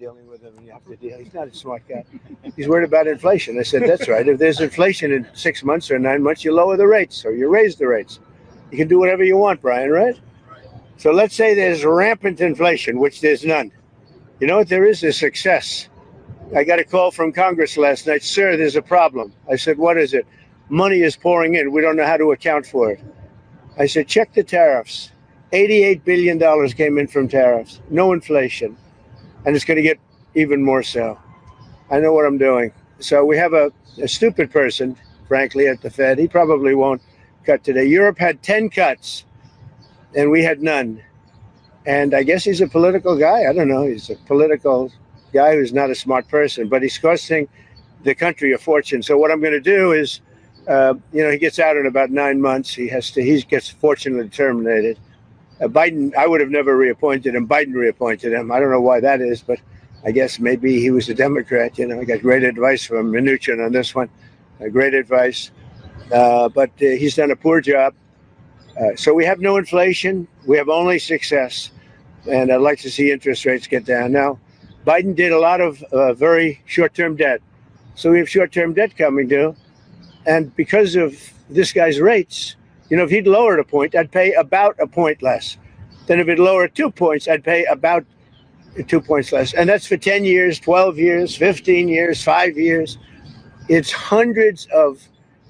dealing with him, and you have to deal. He's not a smart guy. He's worried about inflation. I said, that's right. If there's inflation in 6 months or 9 months, you lower the rates or you raise the rates. You can do whatever you want, Brian, right? So let's say there's rampant inflation, which there's none. You know what there is? There's success. I got a call from Congress last night. Sir, there's a problem. I said, what is it? Money is pouring in. We don't know how to account for it. I said, check the tariffs. $88 billion came in from tariffs. No inflation. And it's going to get even more so. I know what I'm doing. So we have a stupid person, frankly, at the Fed. He probably won't cut today. Europe had 10 cuts, and we had none. And I guess he's a political guy. I don't know. He's a political guy who's not a smart person, but he's costing the country a fortune. So what I'm going to do is, he gets out in about 9 months. He gets fortunately terminated. Biden, I would have never reappointed him. Biden reappointed him. I don't know why that is, but I guess maybe he was a Democrat. I got great advice from Mnuchin on this one. Great advice. But he's done a poor job. So we have no inflation. We have only success. And I'd like to see interest rates get down. Now, Biden did a lot of very short-term debt. So we have short-term debt coming due. And because of this guy's rates, if he'd lowered a point, I'd pay about a point less. Then if he'd lowered 2 points, I'd pay about 2 points less. And that's for 10 years, 12 years, 15 years, 5 years. It's hundreds of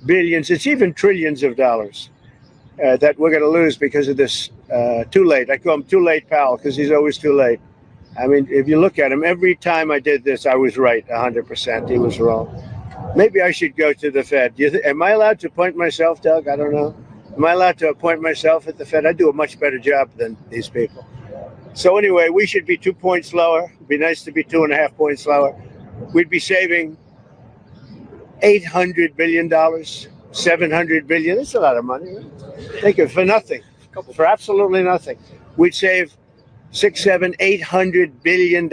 billions. It's even trillions of dollars that we're going to lose because of this too late. I call him Too Late Powell because he's always too late. I mean, if you look at him, every time I did this, I was right 100%. He was wrong. Maybe I should go to the Fed. Am I allowed to appoint myself, Doug? I don't know. Am I allowed to appoint myself at the Fed? I do a much better job than these people. So anyway, we should be 2 points lower. It'd be nice to be 2.5 points lower. We'd be saving $800 billion, $700 billion. That's a lot of money. Right? Think of it for nothing, for absolutely nothing. We'd save $800 billion.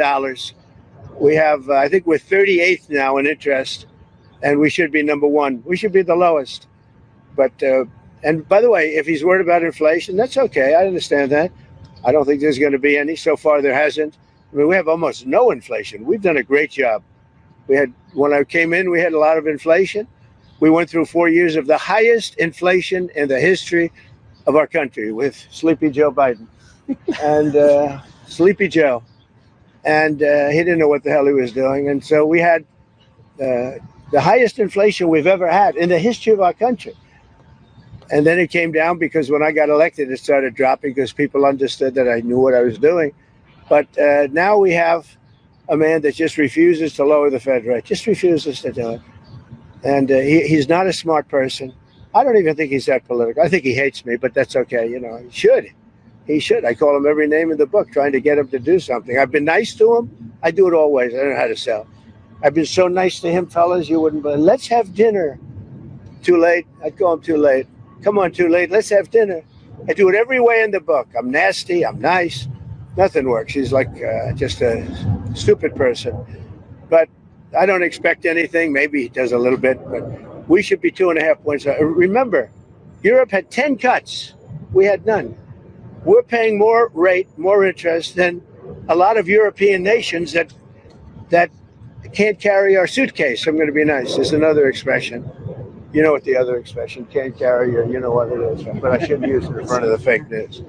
We have, I think we're 38th now in interest, and we should be number one. We should be the lowest. But, and by the way, if he's worried about inflation, that's okay. I understand that. I don't think there's going to be any. So far, there hasn't. I mean, we have almost no inflation. We've done a great job. When I came in, we had a lot of inflation. We went through 4 years of the highest inflation in the history of our country with Sleepy Joe Biden. And Sleepy Joe. And he didn't know what the hell he was doing. And so we had the highest inflation we've ever had in the history of our country. And then it came down because when I got elected, it started dropping because people understood that I knew what I was doing. But now we have a man that just refuses to lower the Fed rate, just refuses to do it. And he's not a smart person. I don't even think he's that political. I think he hates me, but that's okay. He should. He should. I call him every name in the book, trying to get him to do something. I've been nice to him. I do it always. I don't know how to sell. I've been so nice to him, fellas, you wouldn't believe. Let's have dinner. Too late. I'd call him too late. Come on, too late. Let's have dinner. I do it every way in the book. I'm nasty. I'm nice. Nothing works. He's like just a stupid person. But I don't expect anything. Maybe he does a little bit, but we should be 2.5 points. Remember, Europe had 10 cuts. We had none. We're paying more rate, more interest than a lot of European nations that can't carry our suitcase. I'm going to be nice. There's another expression. You know what the other expression, can't carry your, you know what it is. But I shouldn't use it in front of the fake news.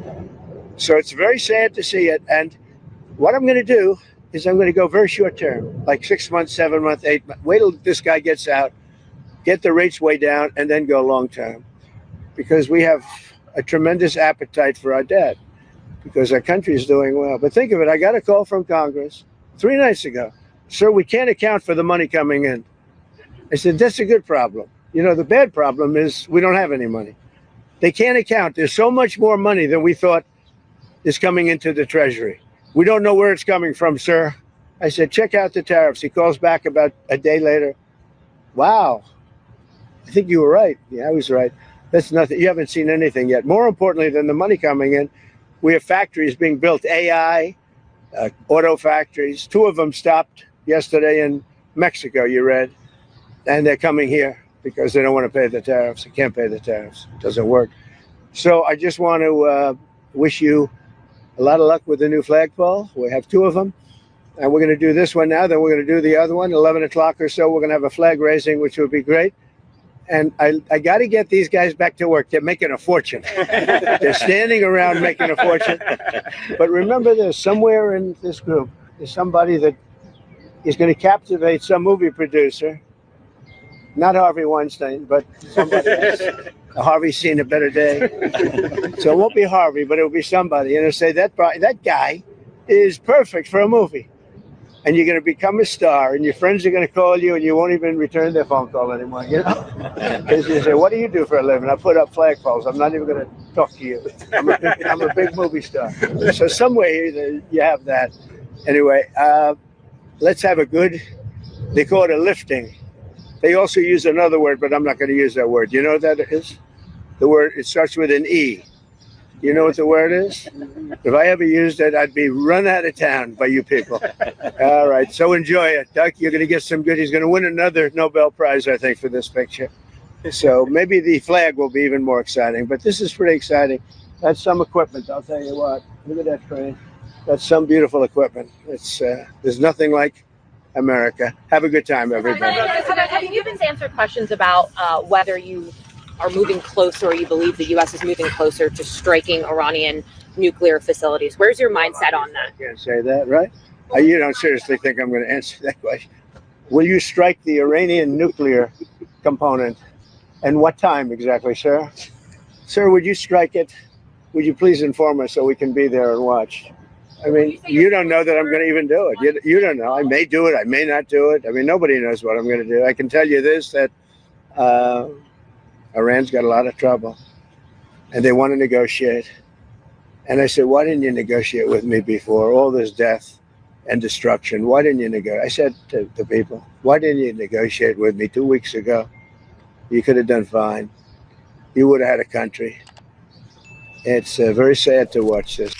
So it's very sad to see it. And what I'm going to do is I'm going to go very short term, like 6 months, 7 months, 8 months. Wait till this guy gets out, get the rates way down, and then go long term. Because we have a tremendous appetite for our debt because our country is doing well. But think of it, I got a call from Congress 3 nights ago. Sir, we can't account for the money coming in. I said, that's a good problem. The bad problem is we don't have any money. They can't account. There's so much more money than we thought is coming into the Treasury. We don't know where it's coming from, sir. I said, check out the tariffs. He calls back about a day later. Wow. I think you were right. Yeah, I was right. That's nothing. You haven't seen anything yet. More importantly than the money coming in, we have factories being built, AI, auto factories. 2 of them stopped yesterday in Mexico, you read, and they're coming here because they don't want to pay the tariffs. They can't pay the tariffs. It doesn't work. So I just want to wish you a lot of luck with the new flagpole. We have 2 of them. And we're going to do this one now. Then we're going to do the other one, 11 o'clock or so. We're going to have a flag raising, which will be great. And I got to get these guys back to work. They're making a fortune. They're standing around making a fortune. But remember this, somewhere in this group is somebody that is going to captivate some movie producer. Not Harvey Weinstein, but somebody else. Harvey's seen a better day. So it won't be Harvey, but it'll be somebody. And it'll say, that guy is perfect for a movie. And you're going to become a star, and your friends are going to call you, and you won't even return their phone call anymore. You know, because you say, "What do you do for a living?" I put up flagpoles. I'm not even going to talk to you. I'm a big movie star. So somewhere you have that. Anyway, let's have a good. They call it a lifting. They also use another word, but I'm not going to use that word. You know what that is? The word, it starts with an E. You know what the word is? If I ever used it, I'd be run out of town by you people. All right, so enjoy it. Doug, you're going to get some good. He's going to win another Nobel Prize, I think, for this picture. So maybe the flag will be even more exciting, but this is pretty exciting. That's some equipment, I'll tell you what. Look at that crane. That's some beautiful equipment. It's there's nothing like America. Have a good time, everybody. Have you been answered questions about whether you are moving closer, or you believe the U.S. is moving closer to striking Iranian nuclear facilities? Where's your mindset on that? I can't say that, right? You don't seriously think I'm going to answer that question? Will you strike the Iranian nuclear component? And what time exactly, sir? Sir, would you strike it? Would you please inform us so we can be there and watch? I mean, you don't know that I'm going to even do it. You don't know. I may do it. I may not do it. I mean, nobody knows what I'm going to do. I can tell you this, that Iran's got a lot of trouble, and they want to negotiate. And I said, why didn't you negotiate with me before? All this death and destruction. Why didn't you negotiate? I said to the people, why didn't you negotiate with me 2 weeks ago? You could have done fine. You would have had a country. It's very sad to watch this.